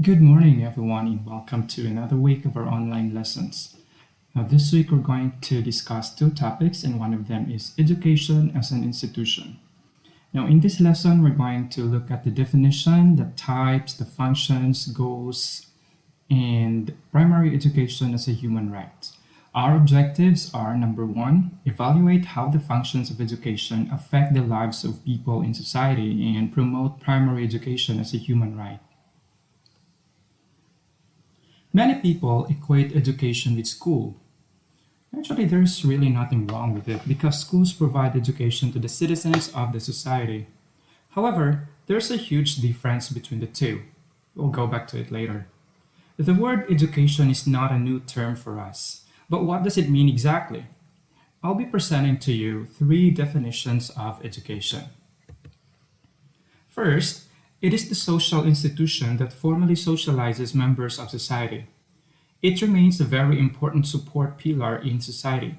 Good morning, everyone, and welcome to another week of our online lessons. Now, this week we're going to discuss two topics, and one of them is education as an institution. Now, in this lesson, we're going to look at the definition, the types, the functions, goals, and primary education as a human right. Our objectives are number one, evaluate how the functions of education affect the lives of people in society and promote primary education as a human right. Many people equate education with school. Actually, there's really nothing wrong with it because schools provide education to the citizens of the society. However, there's a huge difference between the two. We'll go back to it later. The word education is not a new term for us, but what does it mean exactly? I'll be presenting to you three definitions of education. First, it is the social institution that formally socializes members of society. It remains a very important support pillar in society.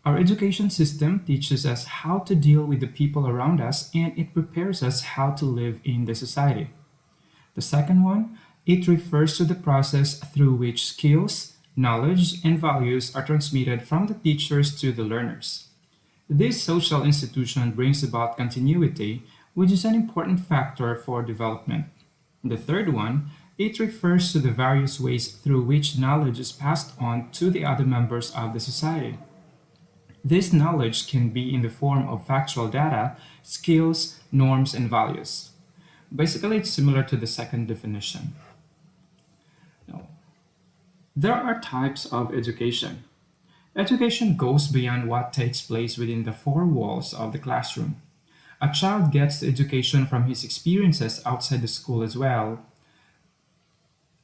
Our education system teaches us how to deal with the people around us and it prepares us how to live in the society. The second one, it refers to the process through which skills, knowledge, and values are transmitted from the teachers to the learners. This social institution brings about continuity, which is an important factor for development. The third one, it refers to the various ways through which knowledge is passed on to the other members of the society. This knowledge can be in the form of factual data, skills, norms, and values. Basically, it's similar to the second definition. Now, there are types of education. Education goes beyond what takes place within the four walls of the classroom. A child gets education from his experiences outside the school as well.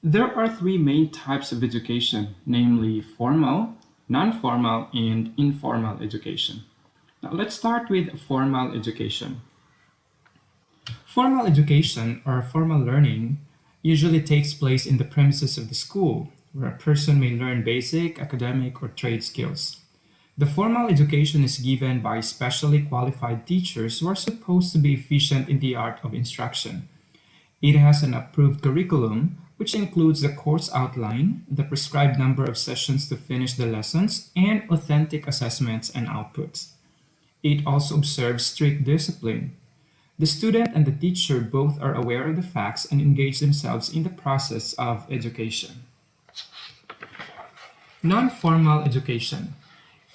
There are three main types of education, namely formal, non-formal, and informal education. Now let's start with formal education. Formal education, or formal learning, usually takes place in the premises of the school, where a person may learn basic, academic, or trade skills. The formal education is given by specially qualified teachers who are supposed to be efficient in the art of instruction. It has an approved curriculum, which includes the course outline, the prescribed number of sessions to finish the lessons, and authentic assessments and outputs. It also observes strict discipline. The student and the teacher both are aware of the facts and engage themselves in the process of education. Non-formal education.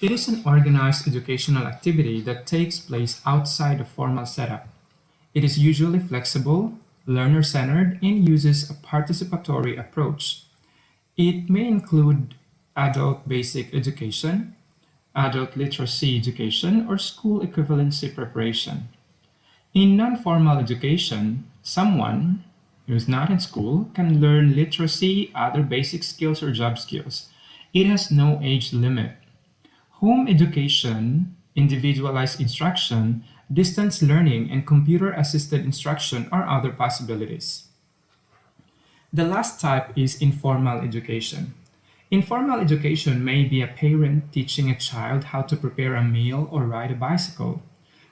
It is an organized educational activity that takes place outside the formal setup. It is usually flexible, learner-centered, and uses a participatory approach. It may include adult basic education, adult literacy education, or school equivalency preparation. In non-formal education, someone who is not in school can learn literacy, other basic skills, or job skills. It has no age limit. Home education, individualized instruction, distance learning, and computer-assisted instruction are other possibilities. The last type is informal education. Informal education may be a parent teaching a child how to prepare a meal or ride a bicycle.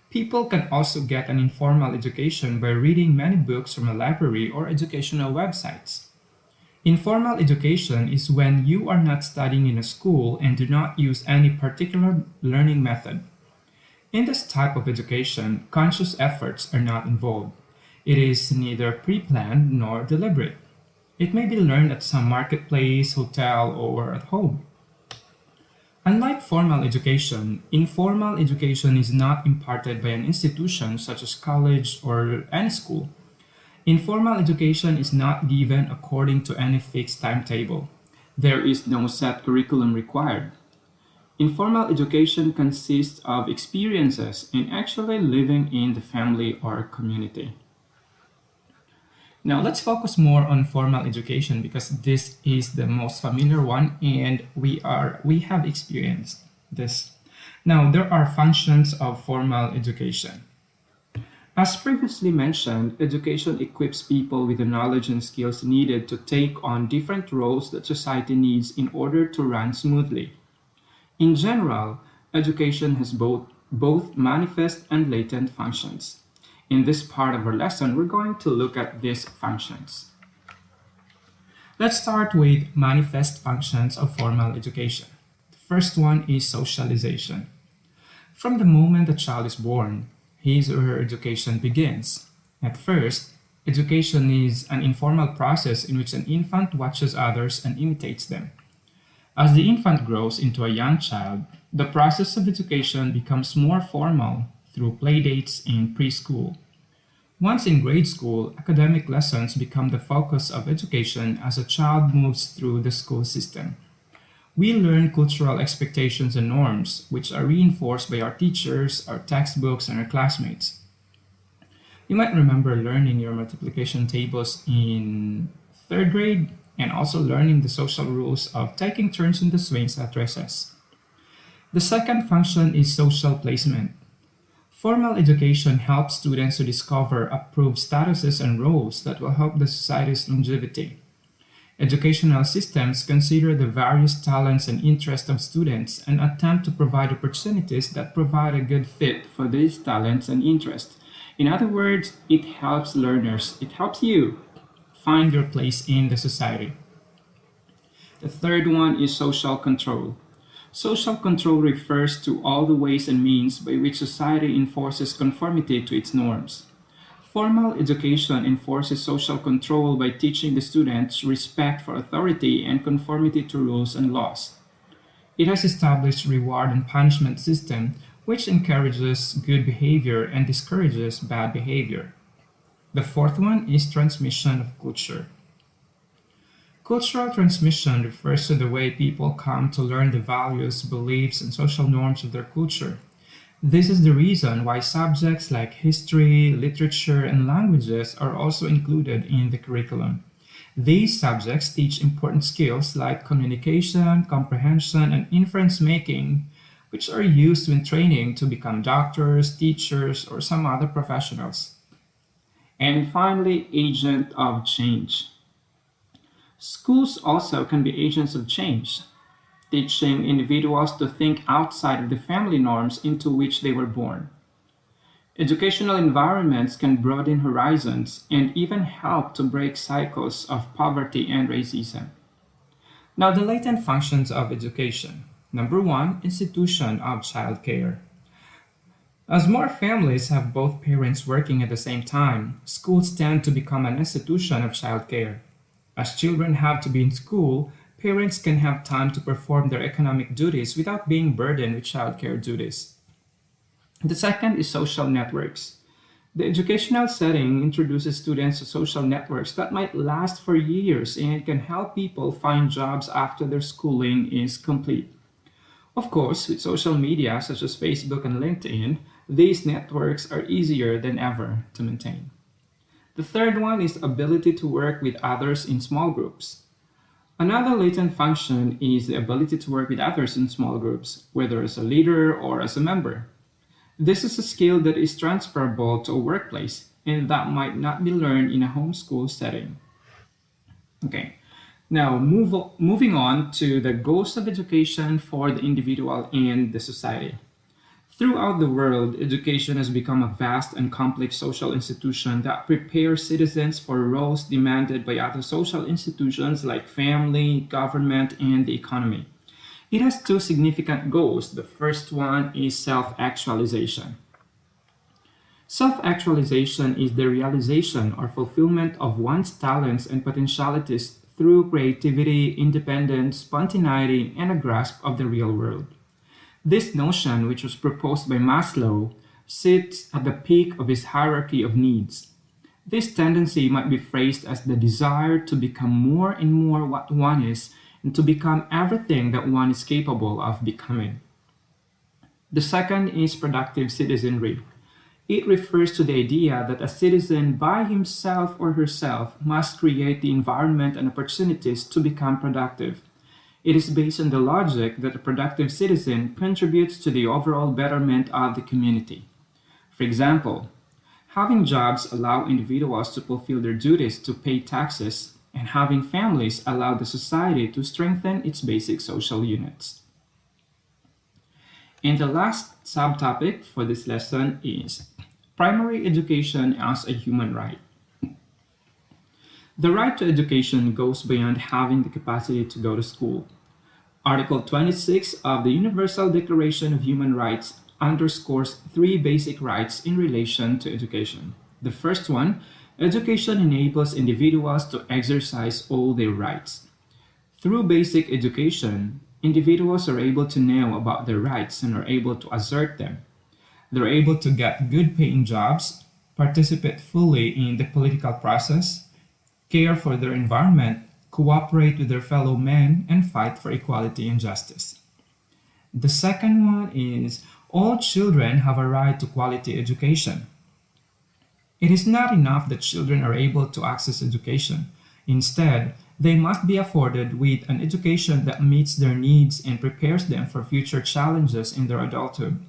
People can also get an informal education by reading many books from a library or educational websites. Informal education is when you are not studying in a school and do not use any particular learning method. In this type of education, conscious efforts are not involved. It is neither pre-planned nor deliberate. It may be learned at some marketplace, hotel, or at home. Unlike formal education, informal education is not imparted by an institution such as college or any school. Informal education is not given according to any fixed timetable. There is no set curriculum required. Informal education consists of experiences in actually living in the family or community. Now let's focus more on formal education because this is the most familiar one and we have experienced this. Now there are functions of formal education. As previously mentioned, education equips people with the knowledge and skills needed to take on different roles that society needs in order to run smoothly. In general, education has both manifest and latent functions. In this part of our lesson, we're going to look at these functions. Let's start with manifest functions of formal education. The first one is socialization. From the moment a child is born, his or her education begins. At first, education is an informal process in which an infant watches others and imitates them. As the infant grows into a young child, the process of education becomes more formal through playdates in preschool. Once in grade school, academic lessons become the focus of education as a child moves through the school system. We learn cultural expectations and norms, which are reinforced by our teachers, our textbooks, and our classmates. You might remember learning your multiplication tables in third grade and also learning the social rules of taking turns in the swings at recess. The second function is social placement. Formal education helps students to discover approved statuses and roles that will help the society's longevity. Educational systems consider the various talents and interests of students and attempt to provide opportunities that provide a good fit for these talents and interests. In other words, it helps learners, it helps you find your place in the society. The third one is social control. Social control refers to all the ways and means by which society enforces conformity to its norms. Formal education enforces social control by teaching the students respect for authority and conformity to rules and laws. It has established reward and punishment system which encourages good behavior and discourages bad behavior. The fourth one is transmission of culture. Cultural transmission refers to the way people come to learn the values, beliefs, and social norms of their culture. This is the reason why subjects like history, literature, and languages are also included in the curriculum. These subjects teach important skills like communication, comprehension, and inference making, which are used in training to become doctors, teachers, or some other professionals. And finally, agent of change. Schools also can be agents of change, teaching individuals to think outside of the family norms into which they were born. Educational environments can broaden horizons and even help to break cycles of poverty and racism. Now, the latent functions of education. Number one, institution of childcare. As more families have both parents working at the same time, schools tend to become an institution of childcare. As children have to be in school, parents can have time to perform their economic duties without being burdened with childcare duties. The second is social networks. The educational setting introduces students to social networks that might last for years and can help people find jobs after their schooling is complete. Of course, with social media such as Facebook and LinkedIn, these networks are easier than ever to maintain. The third one is ability to work with others in small groups. Another latent function is the ability to work with others in small groups, whether as a leader or as a member. This is a skill that is transferable to a workplace and that might not be learned in a homeschool setting. Okay, now moving on to the goals of education for the individual and the society. Throughout the world, education has become a vast and complex social institution that prepares citizens for roles demanded by other social institutions like family, government, and the economy. It has two significant goals. The first one is self actualization. Self actualization is the realization or fulfillment of one's talents and potentialities through creativity, independence, spontaneity, and a grasp of the real world. This notion, which was proposed by Maslow, sits at the peak of his hierarchy of needs. This tendency might be phrased as the desire to become more and more what one is and to become everything that one is capable of becoming. The second is productive citizenry. It refers to the idea that a citizen by himself or herself must create the environment and opportunities to become productive. It is based on the logic that a productive citizen contributes to the overall betterment of the community. For example, having jobs allow individuals to fulfill their duties to pay taxes, and having families allow the society to strengthen its basic social units. And the last subtopic for this lesson is primary education as a human right. The right to education goes beyond having the capacity to go to school. Article 26 of the Universal Declaration of Human Rights underscores three basic rights in relation to education. The first one, education enables individuals to exercise all their rights. Through basic education, individuals are able to know about their rights and are able to assert them. They're able to get good paying jobs, participate fully in the political process, care for their environment, cooperate with their fellow men, and fight for equality and justice. The second one is all children have a right to quality education. It is not enough that children are able to access education. Instead, they must be afforded with an education that meets their needs and prepares them for future challenges in their adulthood.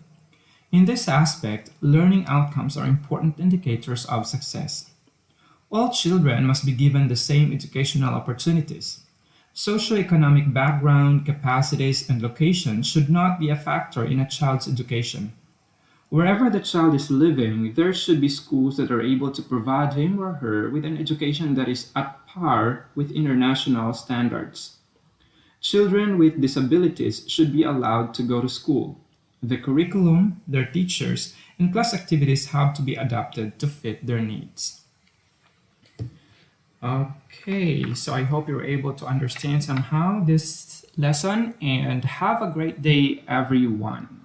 In this aspect, learning outcomes are important indicators of success. All children must be given the same educational opportunities. Socioeconomic background, capacities, and location should not be a factor in a child's education. Wherever the child is living, there should be schools that are able to provide him or her with an education that is at par with international standards. Children with disabilities should be allowed to go to school. The curriculum, their teachers, and class activities have to be adapted to fit their needs. Okay, so I hope you're able to understand somehow this lesson and have a great day, everyone.